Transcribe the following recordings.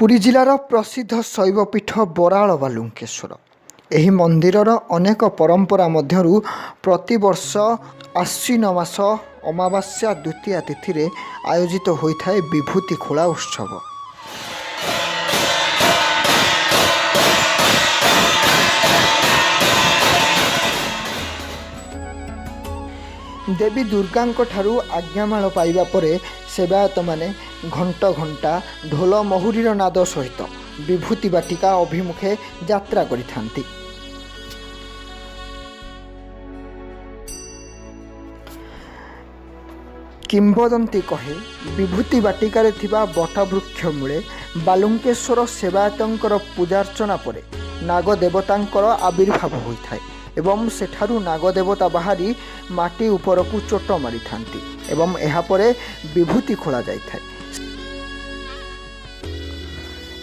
पुरी जिलार प्रसिद्ध शैवपीठ बराल बालुंकेश्वर। ଏହି ମନ୍ଦିରର ଅନେକ ପରମ୍ପରା ମଧ୍ୟରୁ ପ୍ରତିବର୍ଷ ଆଶ୍ୱିନ ମାସ ଅମାବାସ୍ୟା ଦ୍ୱିତୀୟା ତିଥିରେ ଆୟୋଜିତ ହୋଇଥାଏ ବିଭୂତି ଖୋଳା ଉତ୍ସବ। ଦେବୀ ଦୁର୍ଗାଙ୍କ ଠାରୁ ଆଜ୍ଞାମାଳ ପାଇବା ପରେ ସେବାୟତମାନେ ଘଣ୍ଟ ଘଣ୍ଟା ଢୋଲ ମହୁରୀର ନାଦ ସହିତ ବିଭୂତି ବାଟିକା ଅଭିମୁଖେ ଯାତ୍ରା କରିଥାନ୍ତି। କିମ୍ବଦନ୍ତୀ କହେ, ବିଭୂତି ବାଟିକାରେ ଥିବା ବଟବୃକ୍ଷ ମୂଳେ ବାଲୁଙ୍କେଶ୍ୱର ସେବାୟତଙ୍କର ପୂଜାର୍ଚ୍ଚନା ପରେ ନାଗଦେବତାଙ୍କର ଆବିର୍ଭାବ ହୋଇଥାଏ ଏବଂ ସେଠାରୁ ନାଗଦେବତା ବାହାରି ମାଟି ଉପରକୁ ଚୋଟ ମାରିଥାନ୍ତି ଏବଂ ଏହାପରେ ବିଭୂତି ଖୋଳା ଯାଇଥାଏ।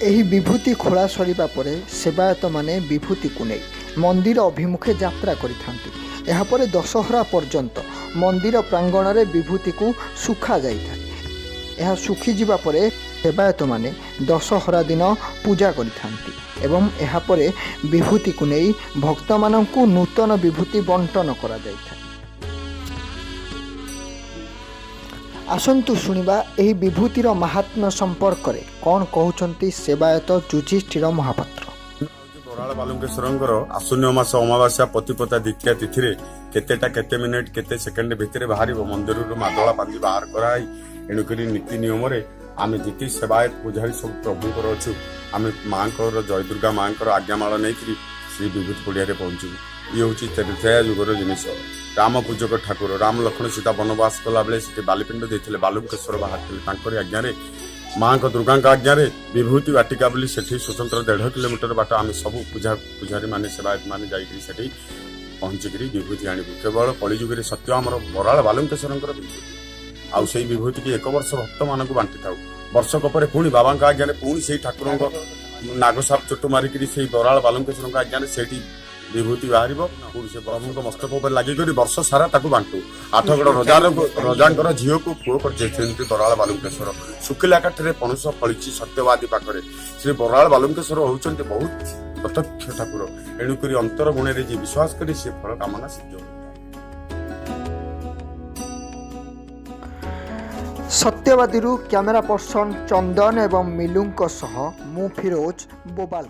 ଏହି ବିଭୂତି ଖୋଳା ସରିବା ପରେ ସେବାୟତମାନେ ବିଭୂତିକୁ ନେଇ ମନ୍ଦିର ଅଭିମୁଖେ ଯାତ୍ରା କରିଥାନ୍ତି। ଏହାପରେ ଦଶହରା ପର୍ଯ୍ୟନ୍ତ ମନ୍ଦିର ପ୍ରାଙ୍ଗଣରେ ବିଭୂତିକୁ ଶୁଖାଯାଇଥାଏ। ଏହା ଶୁଖିଯିବା ପରେ ସେବାୟତମାନେ ଦଶହରା ଦିନ ପୂଜା କରିଥାନ୍ତି ଏବଂ ଏହାପରେ ବିଭୂତିକୁ ନେଇ ଭକ୍ତମାନଙ୍କୁ ନୂତନ ବିଭୂତି ବଣ୍ଟନ କରାଯାଇଥାଏ। ଆସନ୍ତୁ ଶୁଣିବା ଏହି ବିଭୂତିର ମାହାତ୍ମ୍ୟ ସମ୍ପର୍କରେ କ'ଣ କହୁଛନ୍ତି ସେବାୟତ ଯୁଧିଷ୍ଠିର ମହାପାତ୍ର। ବରାଳ ବାଲୁଙ୍କେଶ୍ୱରଙ୍କର ଆଶ୍ୱିନ ମାସ ଅମାବାସ୍ୟା ପ୍ରତିପଦା ଦ୍ୱିତୀୟା ତିଥିରେ କେତେ ମିନିଟ୍ କେତେ ସେକେଣ୍ଡ ଭିତରେ ବାହାରିବ ମନ୍ଦିରରୁ ମାଦଳା ପାଞ୍ଜି ବାହାର କରାଇ ଏଣୁକରି ନୀତି ନିୟମରେ ଆମେ ଯେତେ ସେବାୟତ ପୂଜାରୀ ସବୁ ପ୍ରଭୁଙ୍କର ଅଛୁ ଆମେ ମାଙ୍କର ଜୟ ଦୁର୍ଗା ମାଙ୍କର ଆଜ୍ଞାମାଳ ନେଇକରି ଶ୍ରୀ ବିଭୂତି ପଡ଼ିଆରେ ପହଞ୍ଚିବୁ। ଇଏ ହେଉଛି ତ୍ରେତୟା ଯୁଗର ଜିନିଷ। ରାମ ପୂଜକ ଠାକୁର ରାମ ଲକ୍ଷ୍ମଣ ସୀତା ବନବାସ କଲାବେଳେ ସେଠି ବାଲିପିଣ୍ଡ ଦେଇଥିଲେ, ବାଲୁଙ୍କେଶ୍ୱର ବାହାରିଥିଲେ। ତାଙ୍କରି ଆଜ୍ଞାରେ ମାଙ୍କ ଦୁର୍ଗାଙ୍କ ଆଜ୍ଞାରେ ବିଭୂତି ବାଟିକା ବୋଲି ସେଠି ସ୍ୱତନ୍ତ୍ର 1.5 କିଲୋମିଟର ବାଟ ଆମେ ସବୁ ପୂଜାରୀ ମାନେ ସେବାୟତ ମାନେ ଯାଇକରି ସେଠି ପହଞ୍ଚିକିରି ବିଭୂତି ଆଣିବୁ। କେବଳ କଳିଯୁଗରେ ସତ୍ୟ ଆମର ବରାଳ ବାଲୁଙ୍କେଶ୍ୱରଙ୍କର ବିଭୂତି। ଆଉ ସେଇ ବିଭୂତିକି 1 ବର୍ଷ ଭକ୍ତମାନଙ୍କୁ ବାଣ୍ଟିଥାଉ। ବର୍ଷକ ପରେ ପୁଣି ବାବାଙ୍କ ଆଜ୍ଞାରେ ପୁଣି ସେଇ ଠାକୁରଙ୍କ ନାଗସାପ ଚୋଟ ମାରିକିରି ସେଇ ବରାଳ ବାଲୁଙ୍କେଶ୍ୱରଙ୍କ ଆଜ୍ଞାରେ ସେଇଠି ବିଭୂତି ବାହାରିବ। ପୁଣି ସେ ପ୍ରଭୁଙ୍କ ମସ୍ତକ ଉପରେ ଲାଗିକରି ବର୍ଷ ସାରା ତାକୁ ବାଣ୍ଟୁ। 8ଗଡ଼ ରଜାଙ୍କର ଝିଅକୁ ପୁଅ କରିଯାଇଛନ୍ତି ବରାଳ ବାଲୁଙ୍କେଶ୍ୱର। ଶୁଖିଲା କାଠରେ ପଣସ ଫଳିଛି ସତ୍ୟବାଦୀ ପାଖରେ। ଶ୍ରୀ ବରାଳ ବାଲୁଙ୍କେଶ୍ୱର ହେଉଛନ୍ତି ବହୁତ ପ୍ରତ୍ୟକ୍ଷ ଠାକୁର। ଏଣୁକରି ଅନ୍ତର ଗୁଣରେ ଯିଏ ବିଶ୍ୱାସ କରି ସେ ଫଳ କାମନା ସିଦ୍ଧ ହୋଇଥାଏ। ସତ୍ୟବାଦୀରୁ କ୍ୟାମେରା ପର୍ସନ ଚନ୍ଦନ ଏବଂ ମିଲୁଙ୍କ ସହ ମୁଁ ଫିରୋଜ ବୋବାଲ।